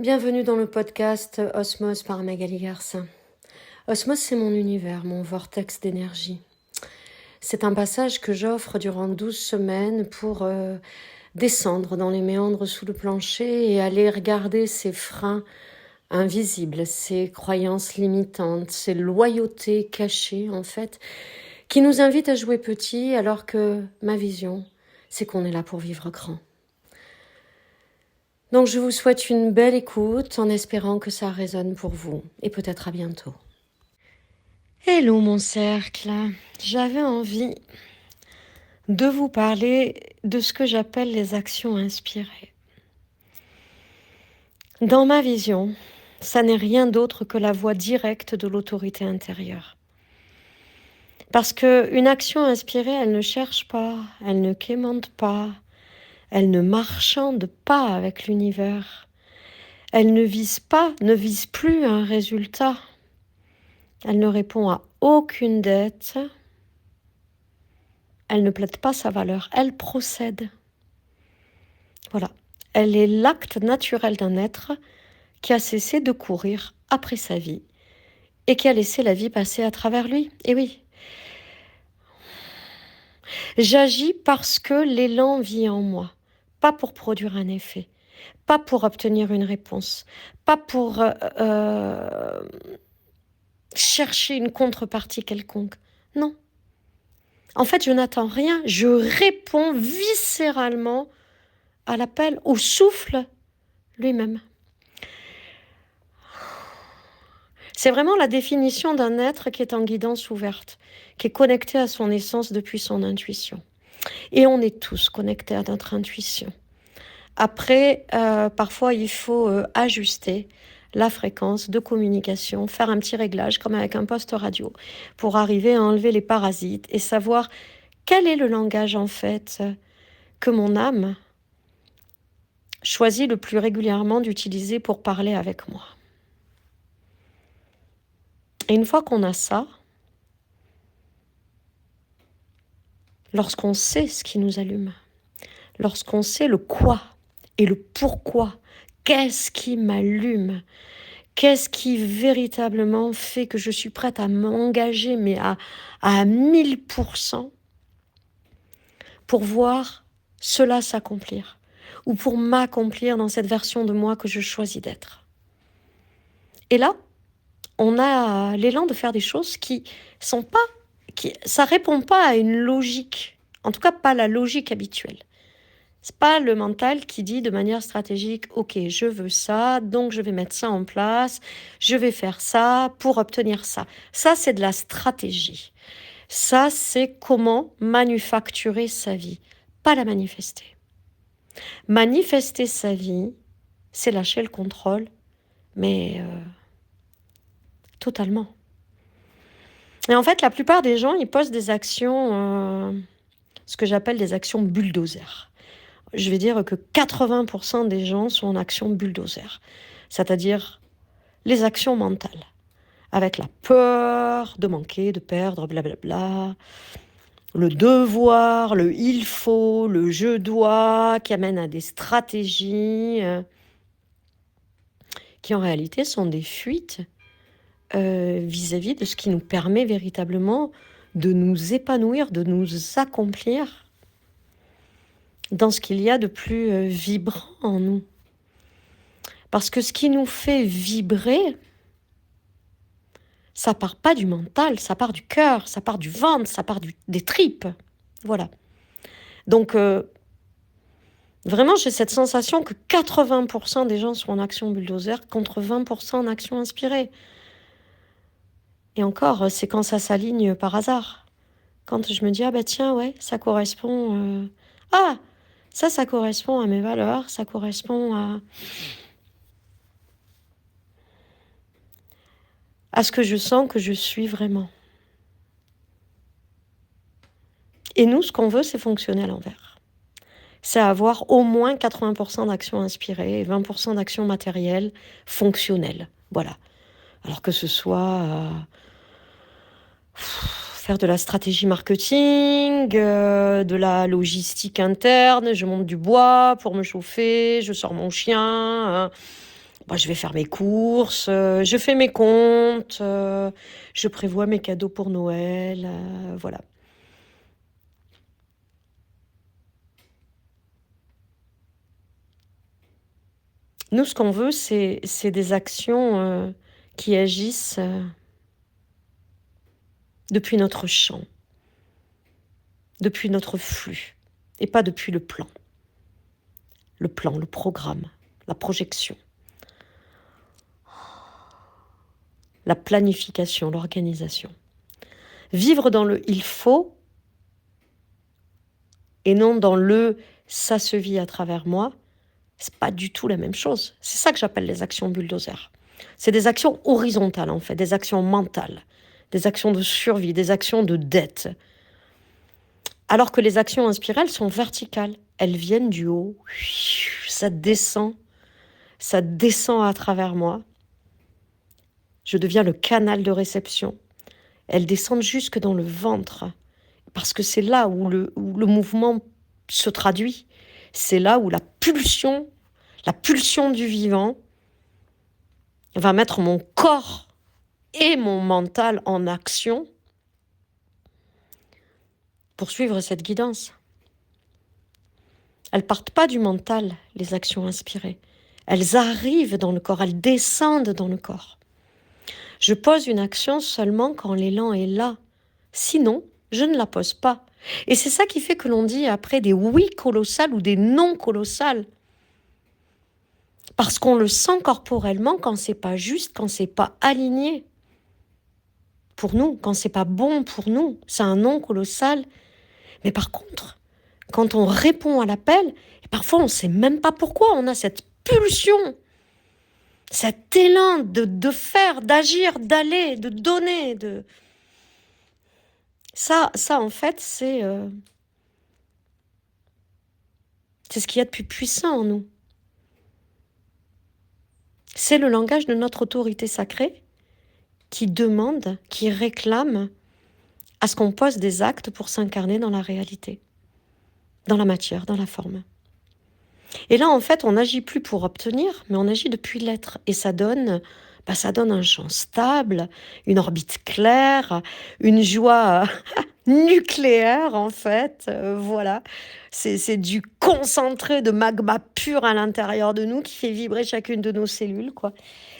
Bienvenue dans le podcast Osmose par Magali Garcin. Osmose, c'est mon univers, mon vortex d'énergie. C'est un passage que j'offre durant 12 semaines pour descendre dans les méandres sous le plancher et aller regarder ces freins invisibles, ces croyances limitantes, ces loyautés cachées en fait, qui nous invitent à jouer petit alors que ma vision, c'est qu'on est là pour vivre grand. Donc je vous souhaite une belle écoute en espérant que ça résonne pour vous et peut-être à bientôt. Hello mon cercle, j'avais envie de vous parler de ce que j'appelle les actions inspirées. Dans ma vision, ça n'est rien d'autre que la voie directe de l'autorité intérieure. Parce qu'une action inspirée, elle ne cherche pas, elle ne quémande pas, elle ne marchande pas avec l'univers. Elle ne vise plus un résultat. Elle ne répond à aucune dette. Elle ne plaide pas sa valeur. Elle procède. Voilà. Elle est l'acte naturel d'un être qui a cessé de courir après sa vie et qui a laissé la vie passer à travers lui. Et oui. J'agis parce que l'élan vit en moi, pas pour produire un effet, pas pour obtenir une réponse, pas pour chercher une contrepartie quelconque. Non. En fait, je n'attends rien, je réponds viscéralement à l'appel, au souffle lui-même. C'est vraiment la définition d'un être qui est en guidance ouverte, qui est connecté à son essence depuis son intuition. Et on est tous connectés à notre intuition. Après, parfois, il faut ajuster la fréquence de communication, faire un petit réglage comme avec un poste radio pour arriver à enlever les parasites et savoir quel est le langage en fait que mon âme choisit le plus régulièrement d'utiliser pour parler avec moi. Et une fois qu'on a ça, lorsqu'on sait ce qui nous allume, lorsqu'on sait le quoi et le pourquoi, qu'est-ce qui m'allume, qu'est-ce qui véritablement fait que je suis prête à m'engager, mais à 1000% pour voir cela s'accomplir, ou pour m'accomplir dans cette version de moi que je choisis d'être. Et là, on a l'élan de faire des choses qui sont pas, ça répond pas à une logique, en tout cas pas la logique habituelle. C'est pas le mental qui dit de manière stratégique, ok, je veux ça, donc je vais mettre ça en place, je vais faire ça pour obtenir ça. Ça, c'est de la stratégie. Ça, c'est comment manufacturer sa vie, pas la manifester. Manifester sa vie, c'est lâcher le contrôle, mais totalement. Et en fait, la plupart des gens, ils posent des actions, ce que j'appelle des actions bulldozer. Je vais dire que 80% des gens sont en action bulldozer, c'est-à-dire les actions mentales, avec la peur de manquer, de perdre, blablabla, le devoir, le il faut, le je dois, qui amène à des stratégies qui en réalité sont des fuites vis-à-vis de ce qui nous permet véritablement de nous épanouir, de nous accomplir dans ce qu'il y a de plus vibrant en nous. Parce que ce qui nous fait vibrer, ça part pas du mental, ça part du cœur, ça part du ventre, ça part des tripes. Voilà. Donc, vraiment, j'ai cette sensation que 80% des gens sont en action bulldozer contre 20% en action inspirée. Et encore, c'est quand ça s'aligne par hasard. Quand je me dis, ah bah tiens, ouais, ça correspond... ça correspond à mes valeurs, ça correspond à ce que je sens que je suis vraiment. Et nous, ce qu'on veut, c'est fonctionner à l'envers. C'est avoir au moins 80% d'actions inspirées et 20% d'actions matérielles fonctionnelles. Voilà. Alors que ce soit faire de la stratégie marketing, de la logistique interne, je monte du bois pour me chauffer, je sors mon chien, Bah, je vais faire mes courses, je fais mes comptes, je prévois mes cadeaux pour Noël, voilà. Nous, ce qu'on veut, c'est des actions qui agissent depuis notre champ, depuis notre flux, et pas depuis le plan, le programme, la projection, la planification, l'organisation. Vivre dans le il faut et non dans le ça se vit à travers moi, c'est pas du tout la même chose. C'est ça que j'appelle les actions bulldozer. C'est des actions horizontales en fait, des actions mentales, des actions de survie, des actions de dette. Alors que les actions inspirées, elles sont verticales. Elles viennent du haut, ça descend à travers moi. Je deviens le canal de réception. Elles descendent jusque dans le ventre, parce que c'est là où le mouvement se traduit. C'est là où la pulsion du vivant va mettre mon corps et mon mental en action pour suivre cette guidance. Elles partent pas du mental, les actions inspirées. Elles arrivent dans le corps, elles descendent dans le corps. Je pose une action seulement quand l'élan est là. Sinon, je ne la pose pas. Et c'est ça qui fait que l'on dit après des oui colossales ou des non colossales. Parce qu'on le sent corporellement quand c'est pas juste, quand c'est pas aligné pour nous, quand c'est pas bon pour nous. C'est un non colossal. Mais par contre, quand on répond à l'appel, et parfois on ne sait même pas pourquoi, on a cette pulsion, cet élan de faire, d'agir, d'aller, de donner. Ça en fait, c'est ce qu'il y a de plus puissant en nous. C'est le langage de notre autorité sacrée qui demande, qui réclame à ce qu'on pose des actes pour s'incarner dans la réalité, dans la matière, dans la forme. Et là, en fait, on n'agit plus pour obtenir, mais on agit depuis l'être. Et ça donne un champ stable, une orbite claire, une joie nucléaire, en fait. Voilà. C'est du concentré de magma pur à l'intérieur de nous qui fait vibrer chacune de nos cellules, quoi.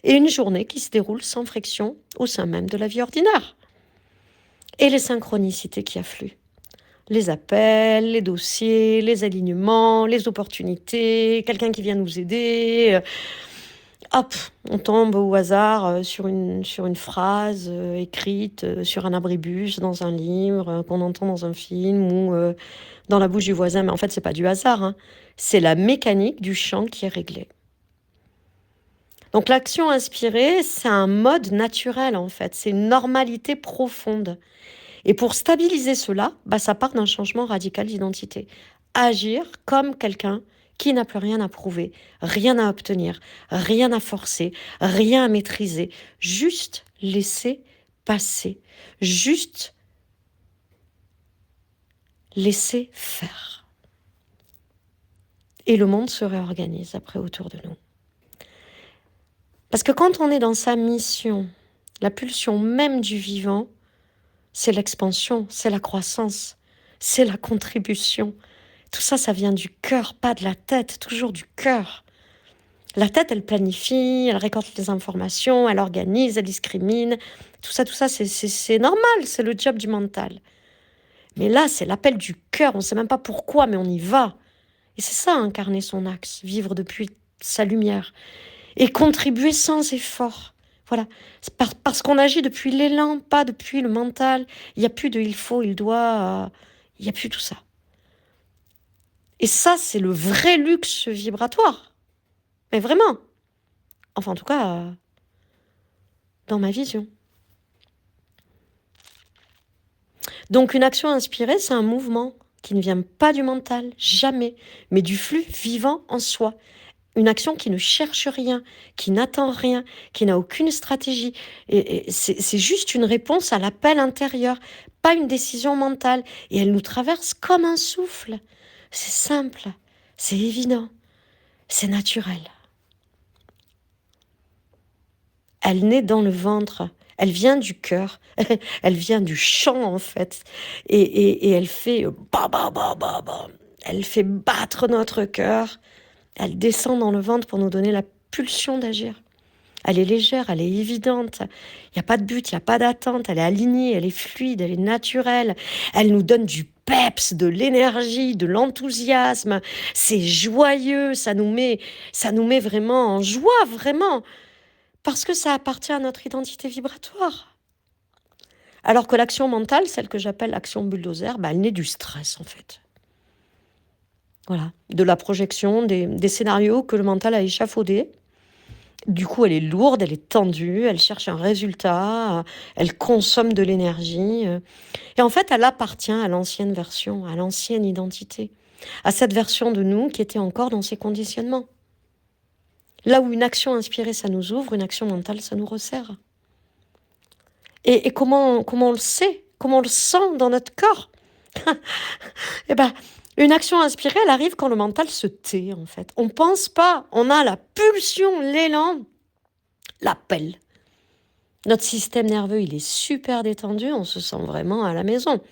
Et une journée qui se déroule sans friction au sein même de la vie ordinaire. Et les synchronicités qui affluent. Les appels, les dossiers, les alignements, les opportunités, quelqu'un qui vient nous aider. Hop, on tombe au hasard sur une phrase écrite sur un abribus, dans un livre, qu'on entend dans un film ou dans la bouche du voisin. Mais en fait, c'est pas du hasard, hein. C'est la mécanique du champ qui est réglée. Donc l'action inspirée, c'est un mode naturel en fait, c'est une normalité profonde. Et pour stabiliser cela, ça part d'un changement radical d'identité. Agir comme quelqu'un qui n'a plus rien à prouver, rien à obtenir, rien à forcer, rien à maîtriser. Juste laisser passer. Juste laisser faire. Et le monde se réorganise après autour de nous. Parce que quand on est dans sa mission, la pulsion même du vivant, c'est l'expansion, c'est la croissance, c'est la contribution. Tout ça, ça vient du cœur, pas de la tête, toujours du cœur. La tête, elle planifie, elle récolte les informations, elle organise, elle discrimine. Tout ça, c'est normal, c'est le job du mental. Mais là, c'est l'appel du cœur, on ne sait même pas pourquoi, mais on y va. Et c'est ça, incarner son axe, vivre depuis sa lumière. Et contribuer sans effort. Voilà, c'est parce qu'on agit depuis l'élan, pas depuis le mental. Il n'y a plus de il faut, il doit, il n'y a plus tout ça. Et ça, c'est le vrai luxe vibratoire. Mais vraiment. Enfin, en tout cas, dans ma vision. Donc, une action inspirée, c'est un mouvement qui ne vient pas du mental, jamais, mais du flux vivant en soi. Une action qui ne cherche rien, qui n'attend rien, qui n'a aucune stratégie. Et c'est juste une réponse à l'appel intérieur, pas une décision mentale. Et elle nous traverse comme un souffle. C'est simple, c'est évident, c'est naturel. elle naît dans le ventre, elle vient du cœur, elle vient du chant en fait, et elle fait ba ba ba ba ba, elle fait battre notre cœur, elle descend dans le ventre pour nous donner la pulsion d'agir. Elle est légère, elle est évidente, il n'y a pas de but, il n'y a pas d'attente, elle est alignée, elle est fluide, elle est naturelle, elle nous donne du peps, de l'énergie, de l'enthousiasme, c'est joyeux, ça nous met vraiment en joie, vraiment, parce que ça appartient à notre identité vibratoire. Alors que l'action mentale, celle que j'appelle l'action bulldozer, elle naît du stress en fait. Voilà, de la projection, des scénarios que le mental a échafaudés. Du coup, elle est lourde, elle est tendue, elle cherche un résultat, elle consomme de l'énergie. Et en fait, elle appartient à l'ancienne version, à l'ancienne identité, à cette version de nous qui était encore dans ses conditionnements. Là où une action inspirée, ça nous ouvre, une action mentale, ça nous resserre. Et comment on le sait, comment on le sent dans notre corps? Eh ben, une action inspirée, elle arrive quand le mental se tait, en fait. On pense pas, on a la pulsion, l'élan, l'appel. Notre système nerveux, il est super détendu, on se sent vraiment à la maison.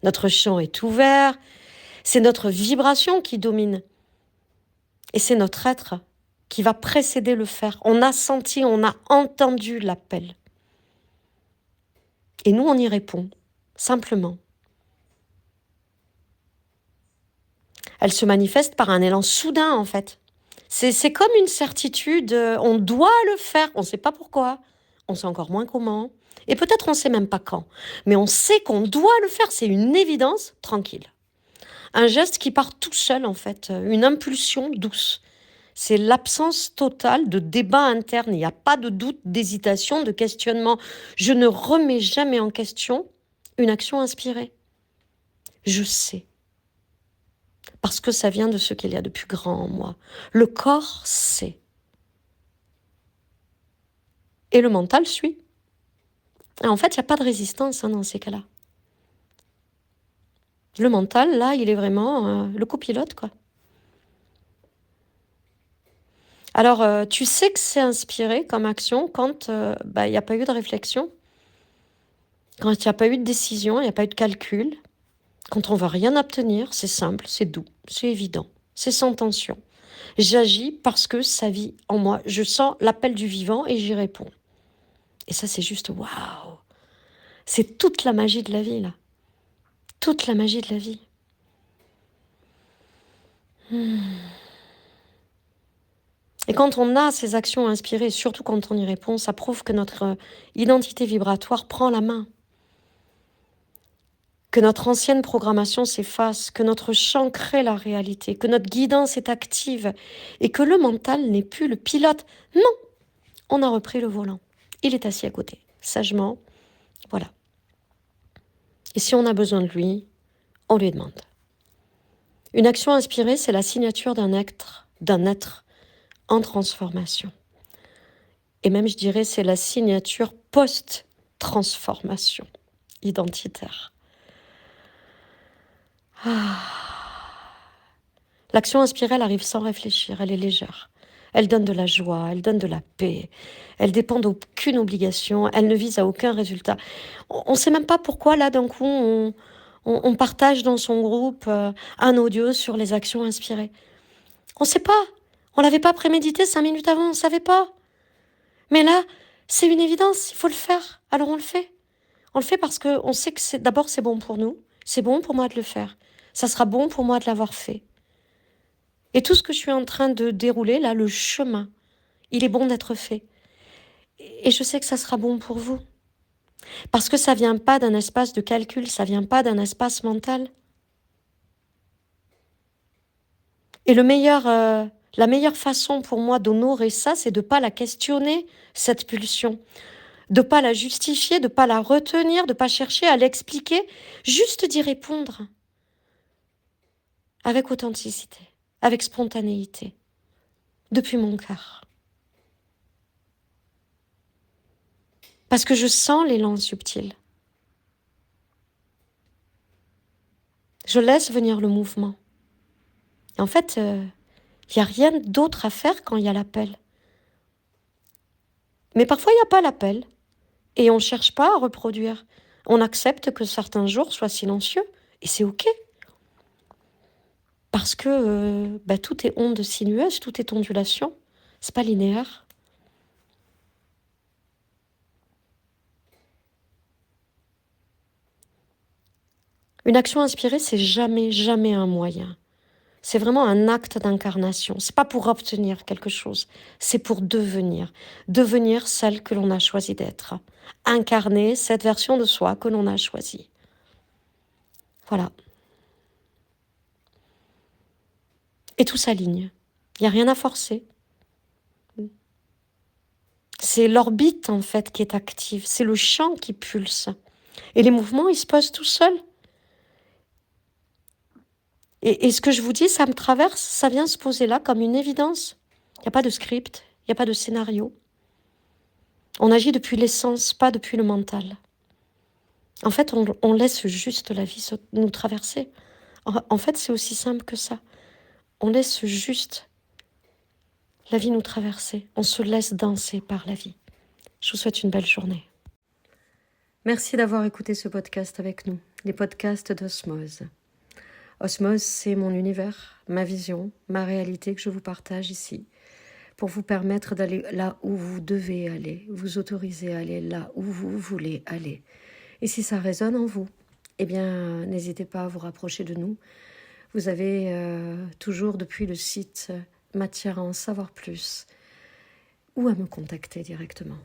Notre champ est ouvert, c'est notre vibration qui domine. Et c'est notre être qui va précéder le faire. On a senti, on a entendu l'appel. Et nous, on y répond, simplement. Elle se manifeste par un élan soudain, en fait. C'est comme une certitude, on doit le faire, on ne sait pas pourquoi, on sait encore moins comment, et peut-être on ne sait même pas quand, mais on sait qu'on doit le faire, c'est une évidence tranquille. Un geste qui part tout seul, en fait, une impulsion douce. C'est l'absence totale de débat interne, il n'y a pas de doute, d'hésitation, de questionnement. Je ne remets jamais en question une action inspirée. Je sais. Parce que ça vient de ce qu'il y a de plus grand en moi. Le corps sait. Et le mental suit. Et en fait, il n'y a pas de résistance dans ces cas-là. Le mental, là, il est vraiment le copilote, quoi. Alors, tu sais que c'est inspiré comme action quand il n'y a pas eu de réflexion, quand il n'y a pas eu de décision, il n'y a pas eu de calcul, quand on ne va rien obtenir, c'est simple, c'est doux, c'est évident, c'est sans tension. J'agis parce que ça vit en moi. Je sens l'appel du vivant et j'y réponds. Et ça, c'est juste waouh! C'est toute la magie de la vie, là. Toute la magie de la vie. Et quand on a ces actions inspirées, surtout quand on y répond, ça prouve que notre identité vibratoire prend la main. Que notre ancienne programmation s'efface, que notre champ crée la réalité, que notre guidance est active et que le mental n'est plus le pilote. Non, on a repris le volant. Il est assis à côté, sagement. Voilà. Et si on a besoin de lui, on lui demande. Une action inspirée, c'est la signature d'un être en transformation. Et même, je dirais, c'est la signature post-transformation identitaire. L'action inspirée, elle arrive sans réfléchir, elle est légère. Elle donne de la joie, elle donne de la paix. Elle dépend d'aucune obligation, elle ne vise à aucun résultat. On ne sait même pas pourquoi, là, d'un coup, on partage dans son groupe un audio sur les actions inspirées. On ne sait pas. On ne l'avait pas prémédité 5 minutes avant, on ne savait pas. Mais là, c'est une évidence, il faut le faire. Alors on le fait. On le fait parce qu'on sait que d'abord c'est bon pour nous, c'est bon pour moi de le faire. Ça sera bon pour moi de l'avoir fait. Et tout ce que je suis en train de dérouler, là, le chemin, il est bon d'être fait. Et je sais que ça sera bon pour vous. Parce que ça vient pas d'un espace de calcul, ça vient pas d'un espace mental. Et la meilleure façon pour moi d'honorer ça, c'est de ne pas la questionner, cette pulsion. De ne pas la justifier, de ne pas la retenir, de ne pas chercher à l'expliquer, juste d'y répondre. Avec authenticité, avec spontanéité, depuis mon cœur. Parce que je sens l'élan subtil. Je laisse venir le mouvement. Et en fait, il n'y a rien d'autre à faire quand il y a l'appel. Mais parfois, il n'y a pas l'appel. Et on ne cherche pas à reproduire. On accepte que certains jours soient silencieux. Et c'est OK. Parce que tout est onde sinueuse, tout est ondulation. C'est pas linéaire. Une action inspirée, c'est jamais, jamais un moyen. C'est vraiment un acte d'incarnation. C'est pas pour obtenir quelque chose, c'est pour devenir. Devenir celle que l'on a choisi d'être. Incarner cette version de soi que l'on a choisie. Voilà. Et tout s'aligne. Il n'y a rien à forcer. C'est l'orbite, en fait, qui est active. C'est le champ qui pulse. Et les mouvements, ils se posent tout seuls. Et ce que je vous dis, ça me traverse, ça vient se poser là comme une évidence. Il n'y a pas de script, il n'y a pas de scénario. On agit depuis l'essence, pas depuis le mental. En fait, on laisse juste la vie nous traverser. En fait, c'est aussi simple que ça. On laisse juste la vie nous traverser. On se laisse danser par la vie. Je vous souhaite une belle journée. Merci d'avoir écouté ce podcast avec nous, les podcasts d'Osmose. Osmose, c'est mon univers, ma vision, ma réalité que je vous partage ici, pour vous permettre d'aller là où vous devez aller, vous autoriser à aller là où vous voulez aller. Et si ça résonne en vous, eh bien, n'hésitez pas à vous rapprocher de nous. Vous avez toujours depuis le site matière à en savoir plus ou à me contacter directement.